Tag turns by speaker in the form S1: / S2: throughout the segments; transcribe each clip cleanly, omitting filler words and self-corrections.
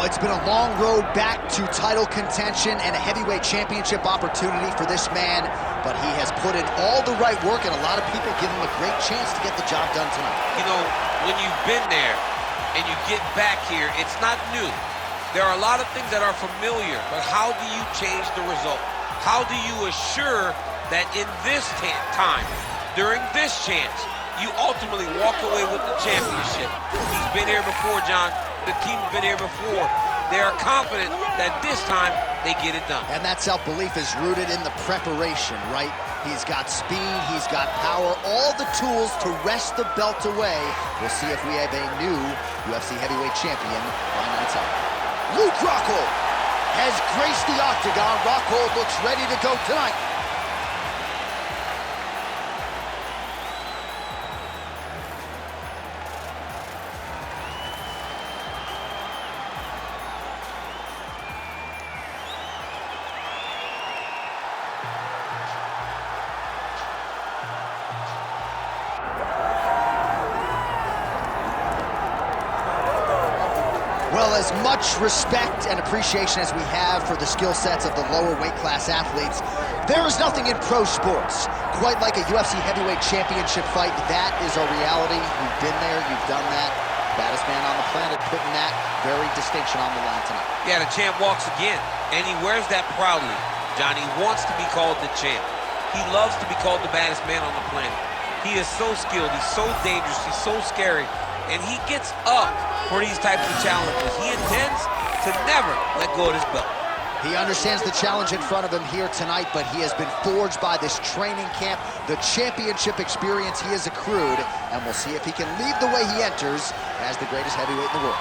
S1: It's been a long road back to title contention and a heavyweight championship opportunity for this man, but he has put in all the right work, and a lot of people give him a great chance to get the job done tonight.
S2: You know, when you've been there and you get back here, it's not new. There are a lot of things that are familiar, but how do you change the result? How do you assure that in this time, during this chance, you ultimately walk away with the championship? He's been here before, John. The team's been here before. They are confident that this time they get it done.
S1: And that self-belief is rooted in the preparation, right? He's got speed, he's got power, all the tools to wrest the belt away. We'll see if we have a new UFC heavyweight champion by night's out. Luke Rockhold has graced the octagon. Rockhold looks ready to go tonight. Well, as much respect and appreciation as we have for the skill sets of the lower weight class athletes, there is nothing in pro sports quite like a UFC heavyweight championship fight. That is a reality. You've been there, you've done that. Baddest man on the planet putting that very distinction on the line tonight.
S2: Yeah, the champ walks again, and he wears that proudly. Johnny wants to be called the champ. He loves to be called the baddest man on the planet. He is so skilled, he's so dangerous, he's so scary, and he gets up for these types of challenges. He intends to never let go of his belt.
S1: He understands the challenge in front of him here tonight, but he has been forged by this training camp, the championship experience he has accrued, and we'll see if he can lead the way he enters as the greatest heavyweight in the world.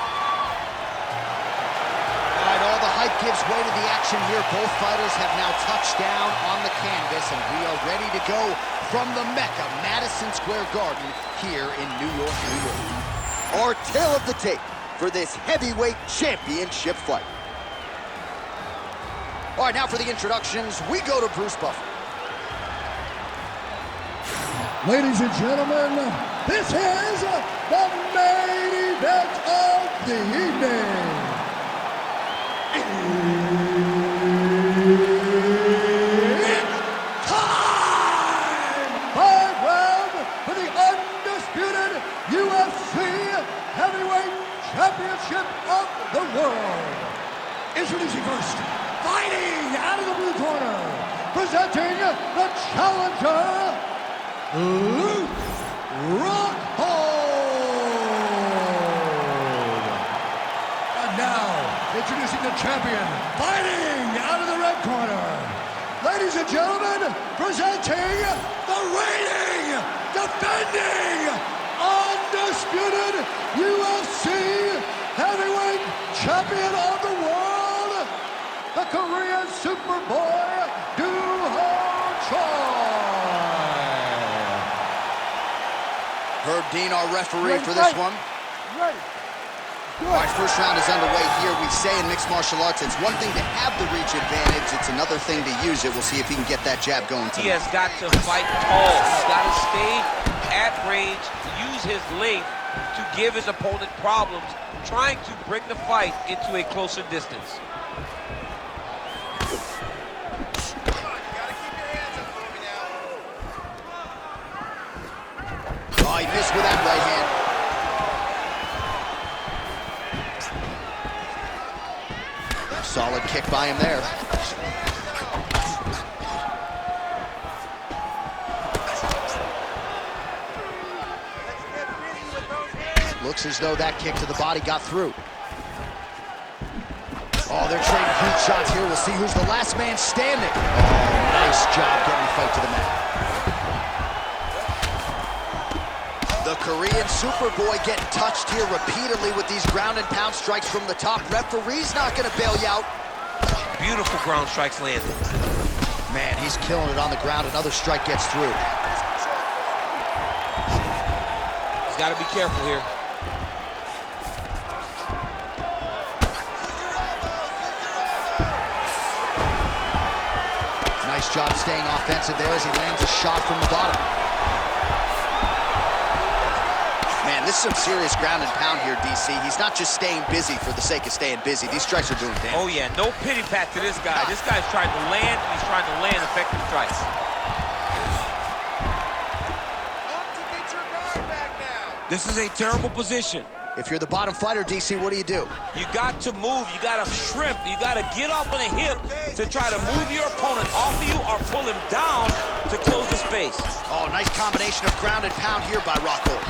S1: All right, all the hype gives way to the action here. Both fighters have now touched down on the canvas, and we are ready to go from the Mecca, Madison Square Garden, here in New York, New York. Our tale of the tape for this heavyweight championship fight. All right, now for the introductions, we go to Bruce Buffer.
S3: Ladies and gentlemen, this is the main event of the evening. It's time! 5 rounds for the undisputed UFC Heavyweight Championship of the world. Introducing first, fighting out of the blue corner, presenting the challenger, Luke Rockhold. And now, introducing the champion, fighting out of the red corner. Ladies and gentlemen, presenting the reigning, defending, undisputed UFC heavyweight champion of the world, the Korean Superboy, Doo-Ho Choi.
S1: Herb Dean, our referee for this one.
S3: Ready.
S1: All right, first round is underway here. We say in mixed martial arts, it's one thing to have the reach advantage. It's another thing to use it. We'll see if he can get that jab going tonight.
S2: He has got to fight tall. He's got to stay at range, use his length to give his opponent problems, trying to bring the fight into a closer distance.
S1: Oh, he missed with that right hand. Solid kick by him there. Looks as though that kick to the body got through. Oh, they're trading huge shots here. We'll see who's the last man standing. Oh, nice job getting the fight to the mat. The Korean Superboy getting touched here repeatedly with these ground and pound strikes from the top. Referee's not going to bail you out.
S2: Beautiful ground strikes landed.
S1: Man, he's killing it on the ground. Another strike gets through.
S2: He's got to be careful here.
S1: Nice job staying offensive there as he lands a shot from the bottom. Man, This is some serious ground and pound here, DC. He's not just staying busy for the sake of staying busy. These strikes are doing damage.
S2: Oh, yeah, no pity pat to this guy. This guy's trying to land, and he's trying to land effective strikes. This is a terrible position.
S1: If you're the bottom fighter, DC, what do?
S2: You got to move. You got to shrimp. You got to get up on a hip to try to move your opponent off of you or pull him down to close the space.
S1: Oh, nice combination of ground and pound here by Rockhold.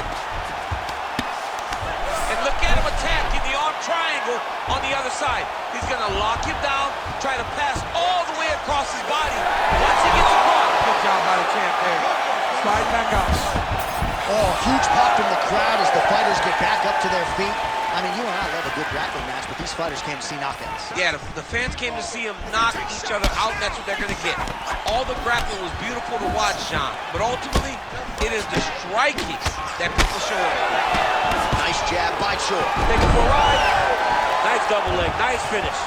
S2: And look at him attack in the arm triangle on the other side. He's going to lock him down, try to pass all the way across his body. Once he gets across. Good job by the champ there. Slide back up.
S1: Oh, huge pop from the crowd as the fighters get back up to their feet. I mean, you and I love a good grappling match, but these fighters came to see knockouts.
S2: Yeah, the fans came to see them knock each other out, and that's what they're going to get. All the grappling was beautiful to watch, John, but ultimately, it is the striking that people show up.
S1: Nice jab by Chor.
S2: Take it for a ride. Nice double leg, nice finish.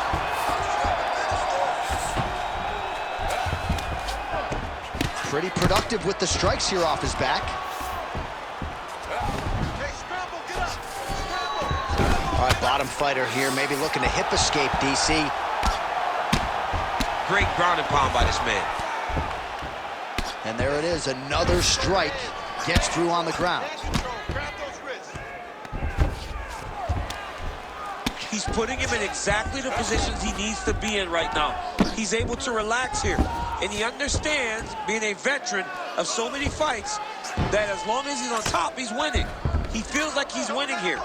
S1: Pretty productive with the strikes here off his back. All right, bottom fighter here, maybe looking to hip escape, DC.
S2: Great ground and pound by this man.
S1: And there it is, another strike gets through on the ground.
S2: He's putting him in exactly the positions he needs to be in right now. He's able to relax here, and he understands, being a veteran of so many fights, that as long as he's on top, he's winning. He feels like he's winning here.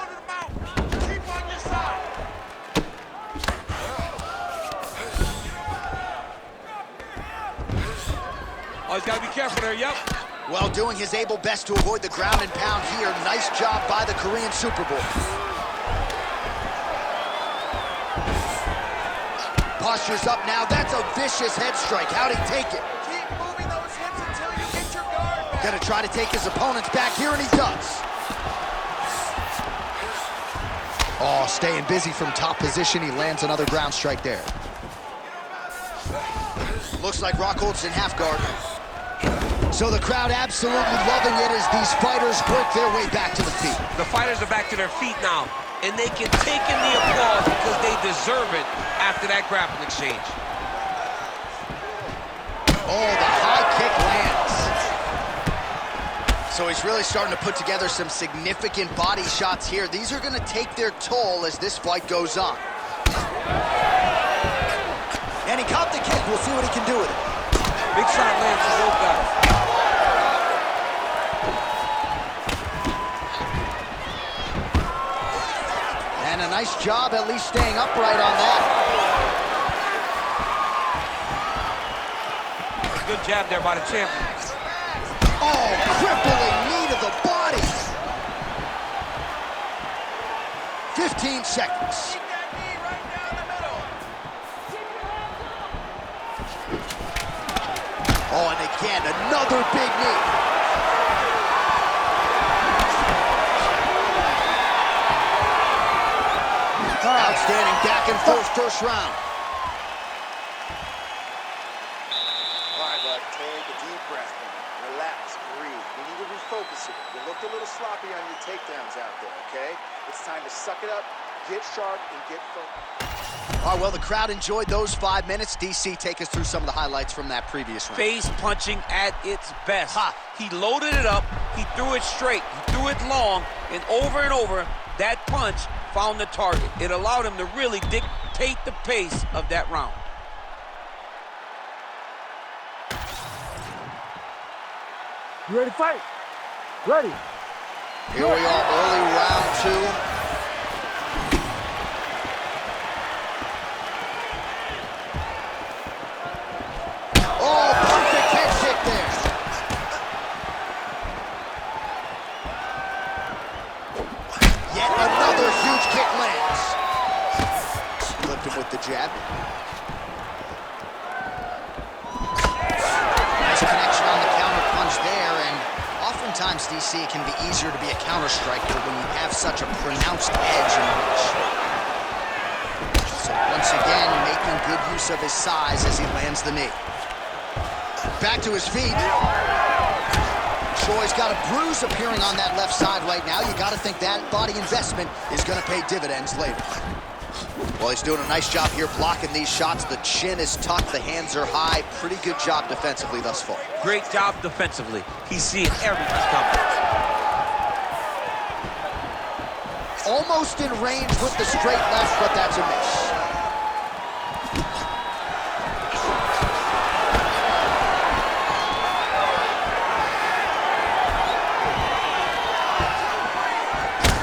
S2: Oh, he's got to be careful there, yep.
S1: Well, doing his able best to avoid the ground and pound here. Nice job by the Korean Superboy. Posture's up now. That's a vicious head strike. How'd he take it?
S4: Keep moving those hips until you get your guard back.
S1: Gonna try to take his opponents back here, and he does. Oh, staying busy from top position. He lands another ground strike there. Looks like Rockhold's in half guard. So the crowd absolutely loving it as these fighters work their way back to the feet.
S2: The fighters are back to their feet now, and they can take in the applause because they deserve it after that grappling exchange.
S1: Oh, the high kick lands. So he's really starting to put together some significant body shots here. These are going to take their toll as this fight goes on. And he caught the kick. We'll see what he can do with it.
S2: Big shot lands for both guys.
S1: And a nice job at least staying upright on that.
S2: Good jab there by the champion.
S1: Oh, crippling knee to the body. 15 seconds.
S4: Keep that knee right down the middle.
S1: Oh, and again, another big knee. Outstanding back and forth first round.
S4: All right, bud, take a deep breath. Relax, breathe. We need to refocus here. You looked a little sloppy on your takedowns out there, okay? It's time to suck it up, get sharp, and get focused.
S1: All right, well, the crowd enjoyed those 5 minutes. DC, take us through some of the highlights from that previous round.
S2: Face punching at its best. He loaded it up, he threw it straight, he threw it long, and over, that punch found the target. It allowed him to really dictate the pace of that round.
S5: You ready to fight? Ready.
S1: Here we are, early round 2. Oh, perfect head kick there. Yet another huge kick lands. Flipped him with the jab. Nice connection on the counter punch there, and oftentimes, DC, it can be easier to be a counter striker when you have such a pronounced edge in reach. So once again, making good use of his size as he lands the knee. Back to his feet. Choi's got a bruise appearing on that left side right now. You got to think that body investment is going to pay dividends later. Well, he's doing a nice job here blocking these shots. The chin is tucked, the hands are high. Pretty good job defensively thus far.
S2: Great job defensively. He's seeing everything coming.
S1: Almost in range with the straight left, but that's a miss.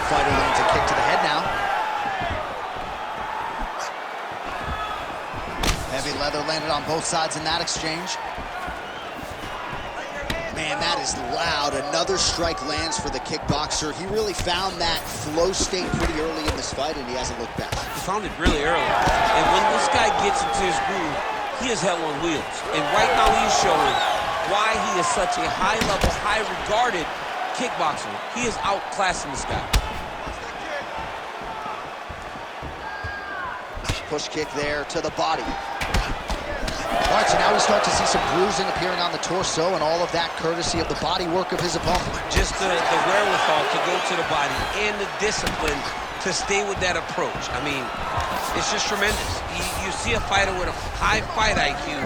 S1: Fighter lands a kick to the head now. Heavy leather landed on both sides in that exchange. Man, that is loud. Another strike lands for the kickboxer. He really found that flow state pretty early in this fight, and he hasn't looked back.
S2: He found it really early. And when this guy gets into his groove, he is hell on wheels. And right now he's showing why he is such a high-level, high-regarded kickboxer. He is outclassing this guy.
S1: Push kick there to the body. All right, so now we start to see some bruising appearing on the torso, and all of that courtesy of the body work of his opponent.
S2: Just the wherewithal to go to the body and the discipline to stay with that approach. I mean, it's just tremendous. You see a fighter with a high fight IQ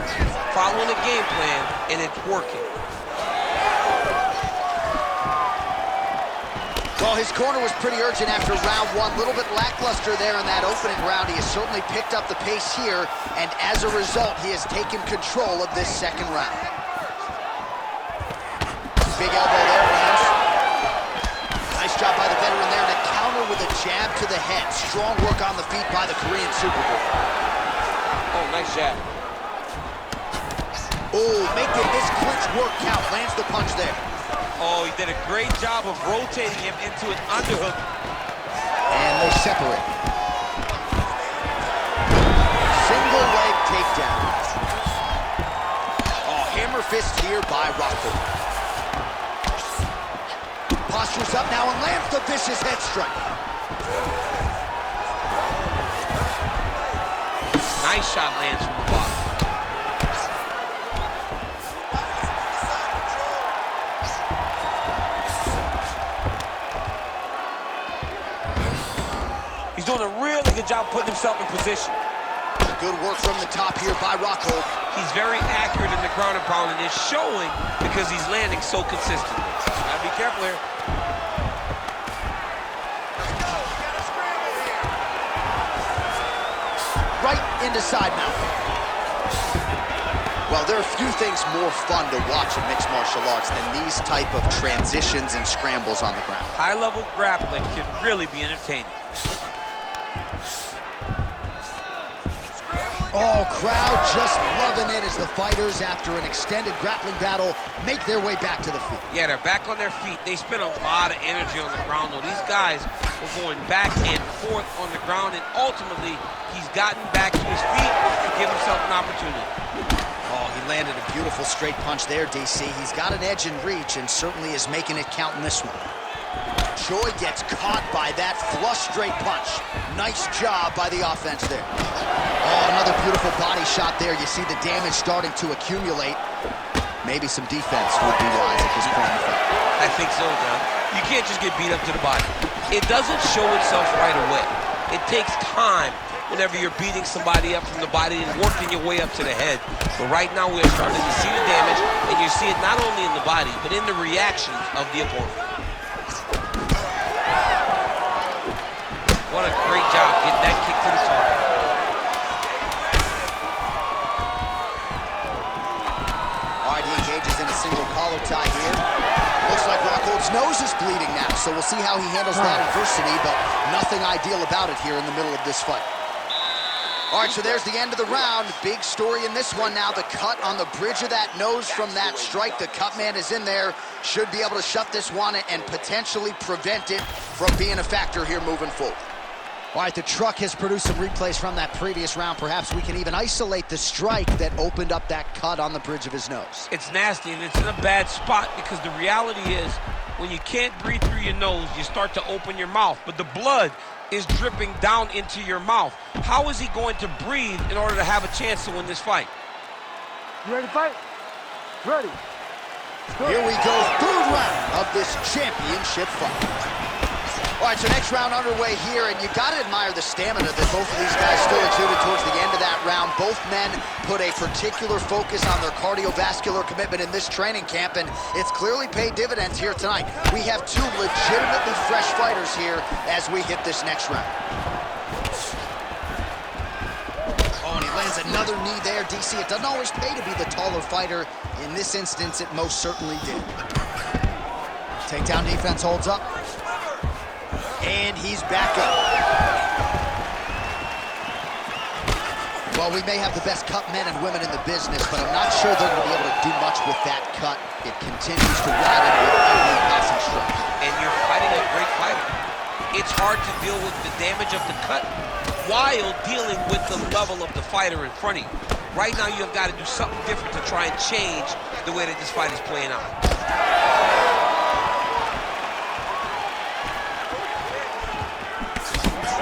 S2: following a game plan, and it's working.
S1: Well, his corner was pretty urgent after round one. A little bit lackluster there in that opening round. He has certainly picked up the pace here, and as a result, he has taken control of this second round. Big elbow there, Lance. Nice job by the veteran there to counter with a jab to the head. Strong work on the feet by the Korean Superboy.
S2: Oh, nice jab.
S1: Oh, making this clinch work count. Lands the punch there.
S2: Oh, he did a great job of rotating him into an underhook.
S1: And they separate. Single leg takedown. Oh, hammer fist here by Rocco. Postures up now and lands the vicious head strike.
S2: Nice shot lands from the bottom. Doing a really good job putting himself in position.
S1: Good work from the top here by Rocco.
S2: He's very accurate in the ground and pound, and it's showing because he's landing so consistently. Gotta be careful here.
S1: Right into side mount. Well, there are few things more fun to watch in mixed martial arts than these type of transitions and scrambles on the ground.
S2: High-level grappling can really be entertaining.
S1: Oh, crowd just loving it as the fighters, after an extended grappling battle, make their way back to the feet.
S2: Yeah, they're back on their feet. They spent a lot of energy on the ground, though. These guys were going back and forth on the ground, and ultimately, he's gotten back to his feet to give himself an opportunity.
S1: Oh, he landed a beautiful straight punch there, DC. He's got an edge in reach and certainly is making it count in this one. Choi gets caught by that flush straight punch. Nice job by the offense there. Oh, another beautiful body shot there. You see the damage starting to accumulate. Maybe some defense would be wise at this point in the fight.
S2: I think so, John. You can't just get beat up to the body. It doesn't show itself right away. It takes time whenever you're beating somebody up from the body and working your way up to the head. But right now we're starting to see the damage, and you see it not only in the body, but in the reactions of the opponent. What a great job getting that kick to the target.
S1: All right, he engages in a single collar tie here. Looks like Rockhold's nose is bleeding now, so we'll see how he handles that adversity, but nothing ideal about it here in the middle of this fight. All right, so there's the end of the round. Big story in this one now. The cut on the bridge of that nose from that strike. The cut man is in there. Should be able to shut this one and potentially prevent it from being a factor here moving forward. All right, the truck has produced some replays from that previous round. Perhaps we can even isolate the strike that opened up that cut on the bridge of his nose.
S2: It's nasty, and it's in a bad spot because the reality is when you can't breathe through your nose, you start to open your mouth, but the blood is dripping down into your mouth. How is he going to breathe in order to have a chance to win this fight?
S5: You ready to fight? Ready.
S1: Here we go, third round of this championship fight. All right, so next round underway here, and you got to admire the stamina that both of these guys still exuded towards the end of that round. Both men put a particular focus on their cardiovascular commitment in this training camp, and it's clearly paid dividends here tonight. We have two legitimately fresh fighters here as we hit this next round. Oh, and he lands another knee there. DC, it doesn't always pay to be the taller fighter. In this instance, it most certainly did. Takedown defense holds up. And he's back up. Well, we may have the best cut men and women in the business, but I'm not sure they're going to be able to do much with that cut. It continues to ride in with every passing strike.
S2: And you're fighting a great fighter. It's hard to deal with the damage of the cut while dealing with the level of the fighter in front of you. Right now, you've got to do something different to try and change the way that this fight is playing out.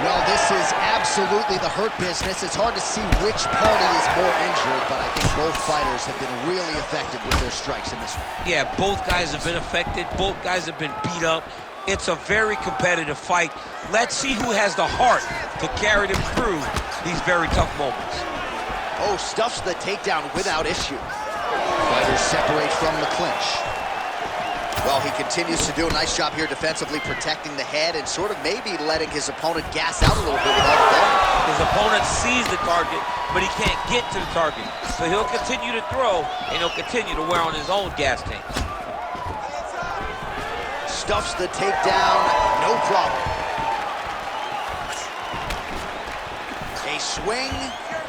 S1: Well, this is absolutely the hurt business. It's hard to see which party is more injured, but I think both fighters have been really effective with their strikes in this one.
S2: Yeah, both guys have been affected. Both guys have been beat up. It's a very competitive fight. Let's see who has the heart to carry them through these very tough moments.
S1: Oh, stuffs the takedown without issue. Fighters separate from the clinch. Well, he continues to do a nice job here defensively, protecting the head and sort of maybe letting his opponent gas out a little bit with all the volume.
S2: His opponent sees the target, but he can't get to the target. So he'll continue to throw, and he'll continue to wear on his own gas tank.
S1: Stuffs the takedown, no problem. A swing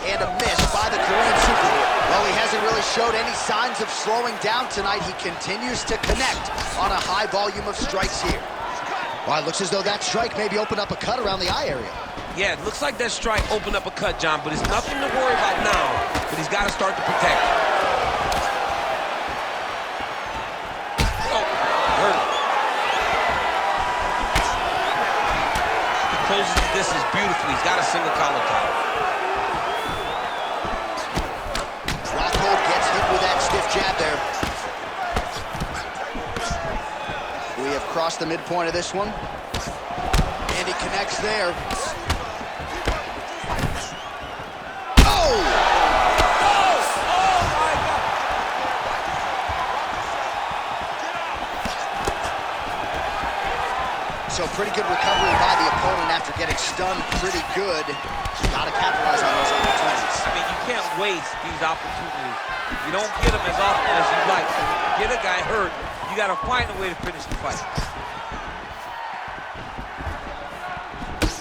S1: and a miss by the Korean superhero. Well, he hasn't really showed any signs of slowing down tonight. He continues to connect on a high volume of strikes here. Well, it looks as though that strike maybe opened up a cut around the eye area.
S2: Yeah, it looks like that strike opened up a cut, John, but it's nothing to worry about now, but he's got to start to protect it. Oh, hurt him. He closes the distance beautifully. He's got a single collar tie.
S1: Gets hit with that stiff jab there. We have crossed the midpoint of this one. And he connects there. Oh!
S2: Oh my God!
S1: So pretty good recovery by the opponent after getting stunned pretty good. Got to capitalize on those opportunities.
S2: I mean, you can't waste these opportunities. You don't get them as often as you'd like. When you get a guy hurt, you got to find a way to finish the fight.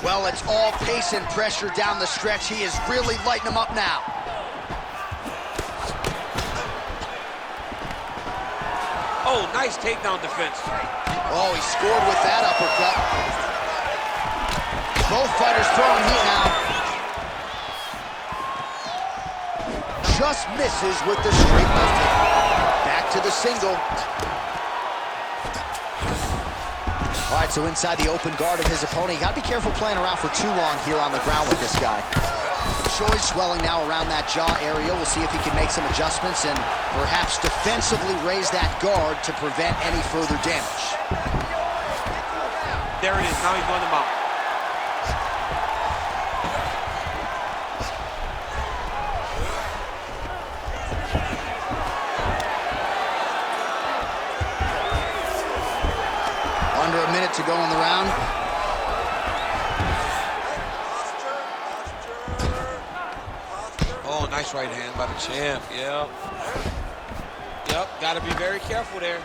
S1: Well, it's all pace and pressure down the stretch. He is really lighting them up now.
S2: Oh, nice takedown defense.
S1: Oh, he scored with that uppercut. Both fighters throwing heat now. Just misses with the straight left hand. Back to the single. All right, so inside the open guard of his opponent. You got to be careful playing around for too long here on the ground with this guy. Shoulder swelling now around that jaw area. We'll see if he can make some adjustments and perhaps defensively raise that guard to prevent any further damage.
S2: There it is. Now he's going to mount.
S1: Under a minute to go in the round.
S2: Oh, nice right hand by the champ. Yep. Yep, got to be very careful there.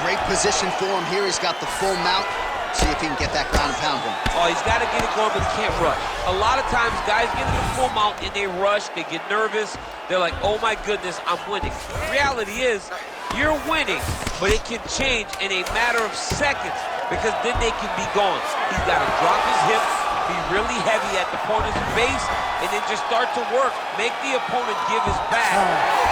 S1: Great position for him here. He's got the full mount. See if he can get that ground and pound going.
S2: Oh, he's got to get it going, but he can't rush. A lot of times, guys get in the full mount and they rush, they get nervous. They're like, oh my goodness, I'm winning. The reality is, you're winning, but it can change in a matter of seconds because then they can be gone. He's got to drop his hips, Be really heavy at the opponent's base, and then just start to work. Make the opponent give his back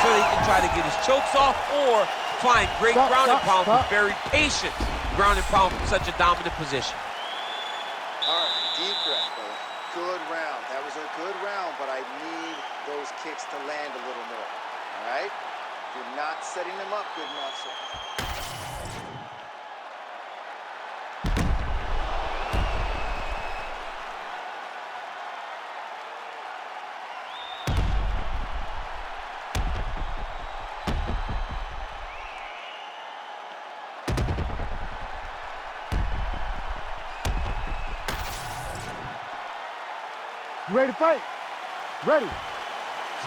S2: so they can try to get his chokes off or find great ground and pound with very patient ground and pound from such a dominant position.
S4: All right, deep breath, brother. Good round. That was a good round, but I need those kicks to land a little more. All right? You're not setting them up good enough, so...
S5: You ready to fight? Ready.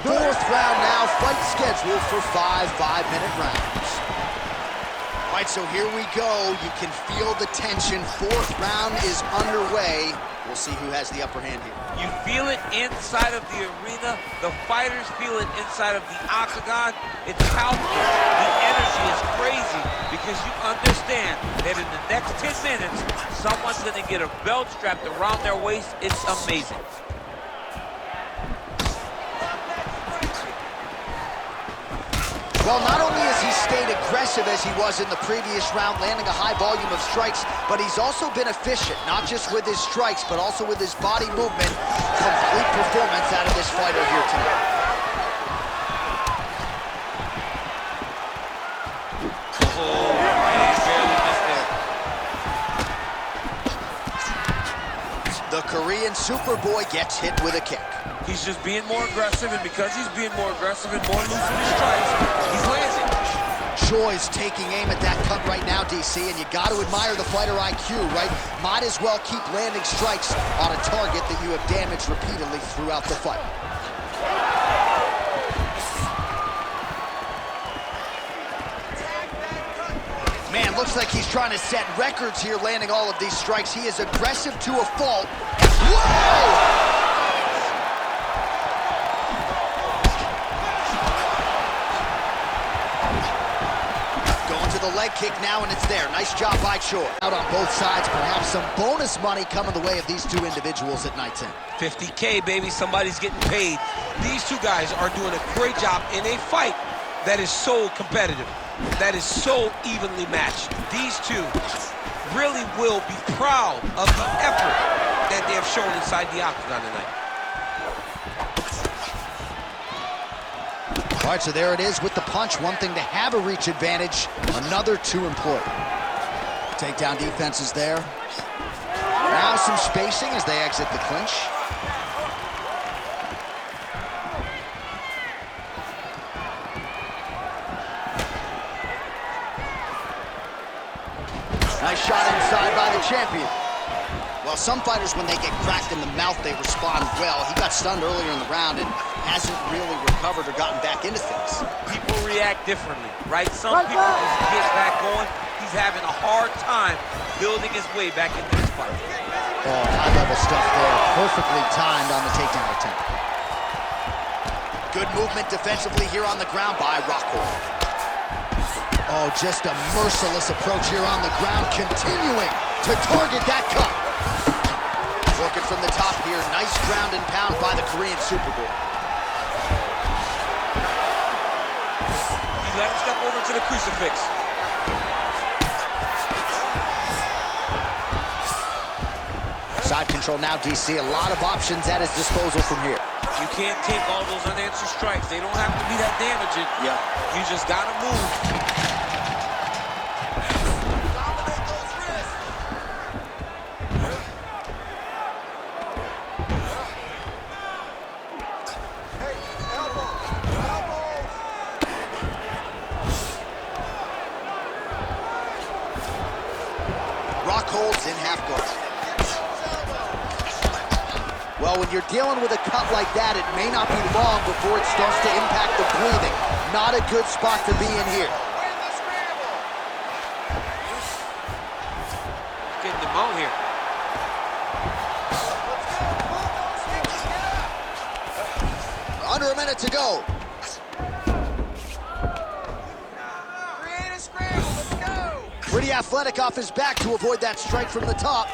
S1: Fourth round now, fight scheduled for 5 5-minute rounds. All right, so here we go. You can feel the tension. Fourth round is underway. We'll see who has the upper hand here.
S2: You feel it inside of the arena. The fighters feel it inside of the octagon. It's palpable. The energy is crazy because you understand that in the next 10 minutes, someone's going to get a belt strapped around their waist. It's amazing.
S1: Well, not only has he stayed aggressive as he was in the previous round, landing a high volume of strikes, but he's also been efficient, not just with his strikes, but also with his body movement. Complete performance out of this fighter here tonight.
S2: Oh, man, barely missed there.
S1: The Korean Superboy gets hit with a kick.
S2: He's just being more aggressive, and because he's being more aggressive and more loose with his strikes, he's landing.
S1: Choi's taking aim at that cut right now, DC, and you got to admire the fighter IQ, right? Might as well keep landing strikes on a target that you have damaged repeatedly throughout the fight. Man, looks like he's trying to set records here, landing all of these strikes. He is aggressive to a fault. Whoa! The leg kick now, and it's there. Nice job by Choi. Out on both sides, perhaps some bonus money coming the way of these two individuals at night's end.
S2: 50K, baby, somebody's getting paid. These two guys are doing a great job in a fight that is so competitive, that is so evenly matched. These two really will be proud of the effort that they have shown inside the octagon tonight.
S1: All right, so there it is with the punch. One thing to have a reach advantage, another to employ. Takedown defense is there. Now some spacing as they exit the clinch. Nice shot inside by the champion. Well, some fighters, when they get cracked in the mouth, they respond well. He got stunned earlier in the round and hasn't really recovered or gotten back into things.
S2: People react differently, right? Some people just get back going. He's having a hard time building his way back into this fight.
S1: Oh, high-level stuff there. Perfectly timed on the takedown attempt. Good movement defensively here on the ground by Rockhold. Oh, just a merciless approach here on the ground, continuing to target that cut. Working from the top here. Nice ground and pound by the Korean Superboy.
S2: He let him step over to the crucifix.
S1: Side control now, DC. A lot of options at his disposal from here.
S2: You can't take all those unanswered strikes. They don't have to be that damaging.
S1: Yeah.
S2: You just gotta move.
S1: Holds in half guard. Well, when you're dealing with a cut like that, it may not be long before it starts to impact the breathing. Not a good spot to be in here.
S2: Getting them out here.
S1: Under a minute to go. Pretty athletic off his back to avoid that strike from the top.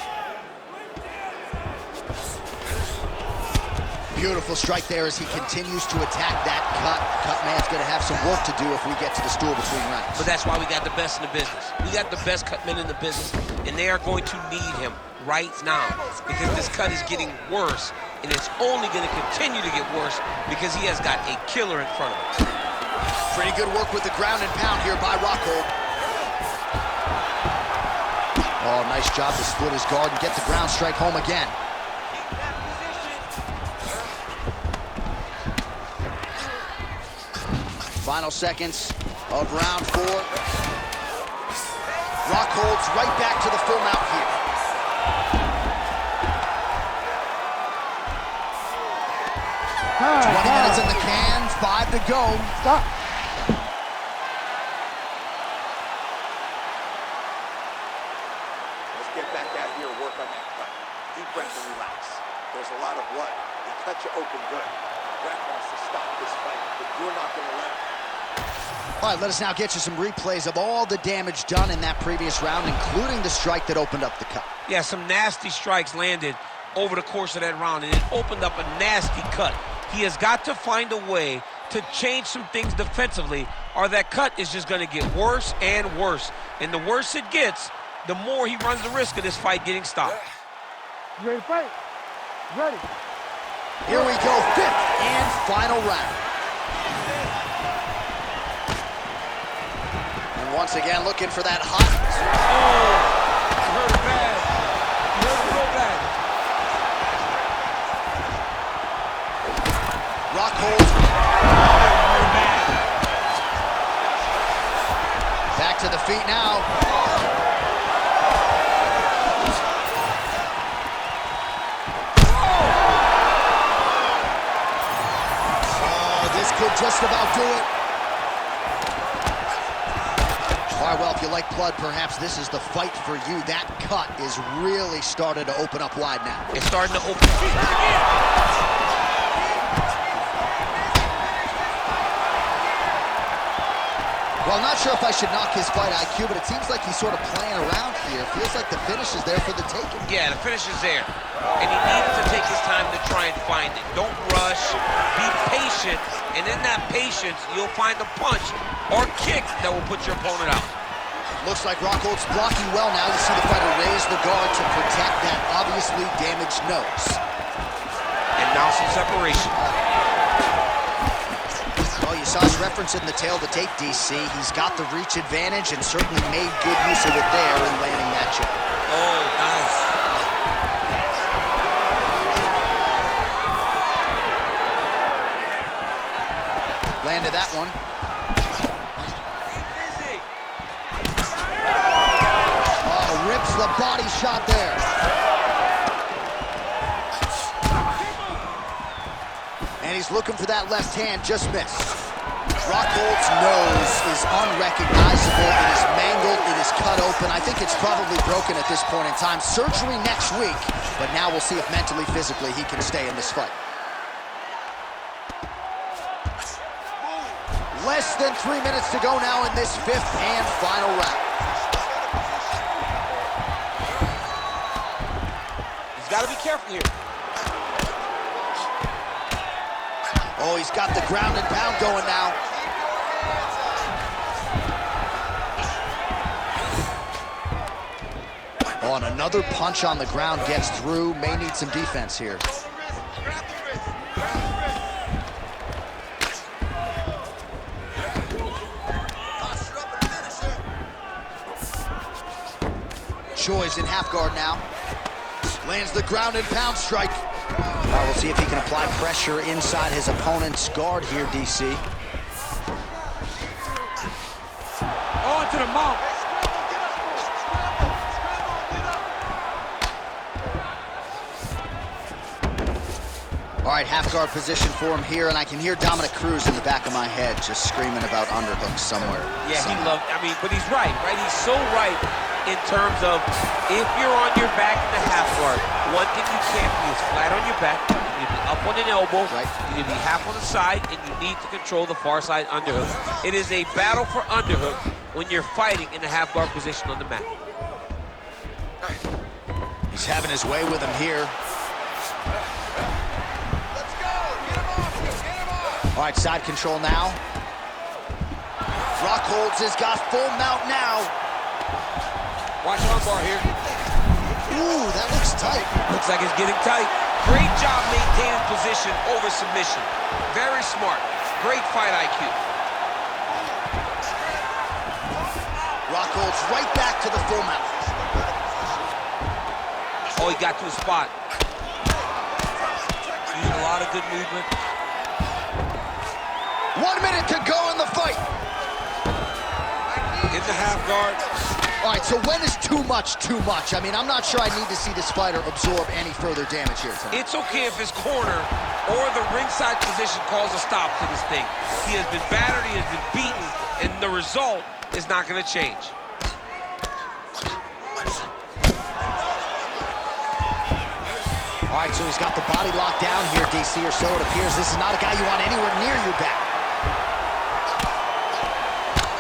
S1: Beautiful strike there as he continues to attack that cut. Cut man's going to have some work to do if we get to the stool between rounds.
S2: But that's why we got the best in the business. We got the best cut men in the business, and they are going to need him right now because this cut is getting worse, and it's only going to continue to get worse because he has got a killer in front of him.
S1: Pretty good work with the ground and pound here by Rockhold. Oh, nice job to split his guard and get the ground strike home again. Final seconds of round 4. Rockhold's right back to the full mount here.
S5: Time,
S1: 20 minutes in the can, 5 to go.
S5: Stop.
S4: Let's get back out here and work on that cut. Deep breath and relax. There's a lot of blood. He cut you open good. Brett wants to stop this fight, but you're not going to let him.
S1: All right, let us now get you some replays of all the damage done in that previous round, including the strike that opened up the cut.
S2: Yeah, some nasty strikes landed over the course of that round, and it opened up a nasty cut. He has got to find a way to change some things defensively, or that cut is just going to get worse and worse. And the worse it gets, the more he runs the risk of this fight getting stopped.
S5: You ready to fight? Ready.
S1: Here we go, 5th and final round. And once again, looking for that hot.
S2: Oh, you heard it bad. You heard it real bad.
S1: Rockhold. Back to the feet now. Oh, this could just about do it. All right, well, if you like blood, perhaps this is the fight for you. That cut is really started to open up wide now.
S2: It's starting to open.
S1: Well, I'm not sure if I should knock his fight IQ, but it seems like he's sort of playing around here. Feels like the finish is there for the taking.
S2: Yeah, the finish is there. And he needs to take his time to try and find it. Don't rush. Be patient. And in that patience, you'll find a punch or kick that will put your opponent out.
S1: Looks like Rockhold's blocking well now. You see the fighter raise the guard to protect that obviously damaged nose.
S2: And now some separation.
S1: Well, you saw us referencing the tail of the tape, DC. He's got the reach advantage and certainly made good use of it there in landing that jab.
S2: Oh, nice.
S1: Landed that one. Oh, rips the body shot there. And he's looking for that left hand, just missed. Rockhold's nose is unrecognizable. It is mangled. It is cut open. I think it's probably broken at this point in time. Surgery next week, but now we'll see if mentally, physically, he can stay in this fight. Less than 3 minutes to go now in this 5th and final round.
S2: He's got to be careful here.
S1: Oh, he's got the ground and pound going now. Oh, and another punch on the ground gets through. May need some defense here. Choi's in half guard now. Lands the ground and pound strike. We'll see if he can apply pressure inside his opponent's guard here, DC.
S2: On to the mount.
S1: All right, half guard position for him here, and I can hear Dominic Cruz in the back of my head just screaming about underhooks somewhere.
S2: Yeah, he loved, but he's right? He's so right in terms of if you're on your back in the half guard, one thing you can't be is flat on your back. You need to be up on an elbow. Right. You need to be half on the side, and you need to control the far side underhook. It is a battle for underhook when you're fighting in the half guard position on the mat.
S1: He's having his way with him here.
S4: Let's go!
S1: All right, side control now. Rockholds has got full mount now.
S2: Watch armbar here.
S1: Ooh, that looks tight.
S2: Looks like it's getting tight. Great job maintaining position over submission. Very smart. Great fight IQ.
S1: Rockholds right back to the full mount.
S2: Oh, he got to his spot. Using a lot of good movement.
S1: 1 minute to go in the fight.
S2: In the half guard.
S1: All right, so when is too much too much? I mean, I'm not sure I need to see this fighter absorb any further damage here tonight.
S2: It's okay if his corner or the ringside position calls a stop to this thing. He has been battered, he has been beaten, and the result is not going to change.
S1: All right, so he's got the body locked down here, DC, or so it appears. This is not a guy you want anywhere near your back.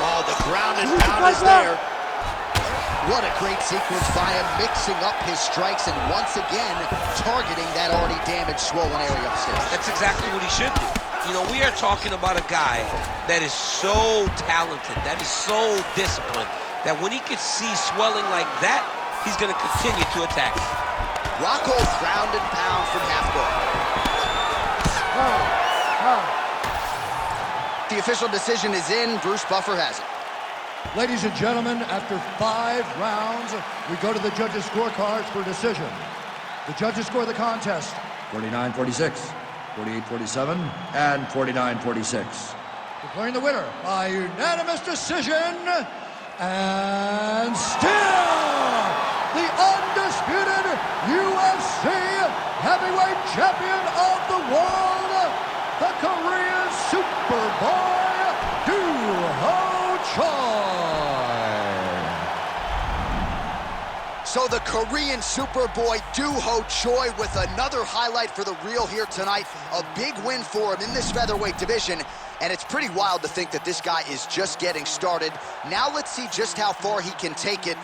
S1: Oh, the ground and pound is there. What a great sequence by him, mixing up his strikes and once again targeting that already damaged, swollen area upstairs.
S2: That's exactly what he should do. You know, we are talking about a guy that is so talented, that is so disciplined, that when he could see swelling like that, he's going to continue to attack it.
S1: Rockhold ground and pound from half guard. The official decision is in. Bruce Buffer has it.
S3: Ladies and gentlemen, after 5 rounds, we go to the judges' scorecards for decision. The judges score the contest 49-46, 48-47, and 49-46. Declaring the winner by unanimous decision, and still the undisputed UFC heavyweight champion of the world, the Korean Superboy, Do-Ho Choi.
S1: So the Korean Superboy Do-Ho Choi with another highlight for the reel here tonight. A big win for him in this featherweight division. And it's pretty wild to think that this guy is just getting started. Now let's see just how far he can take it.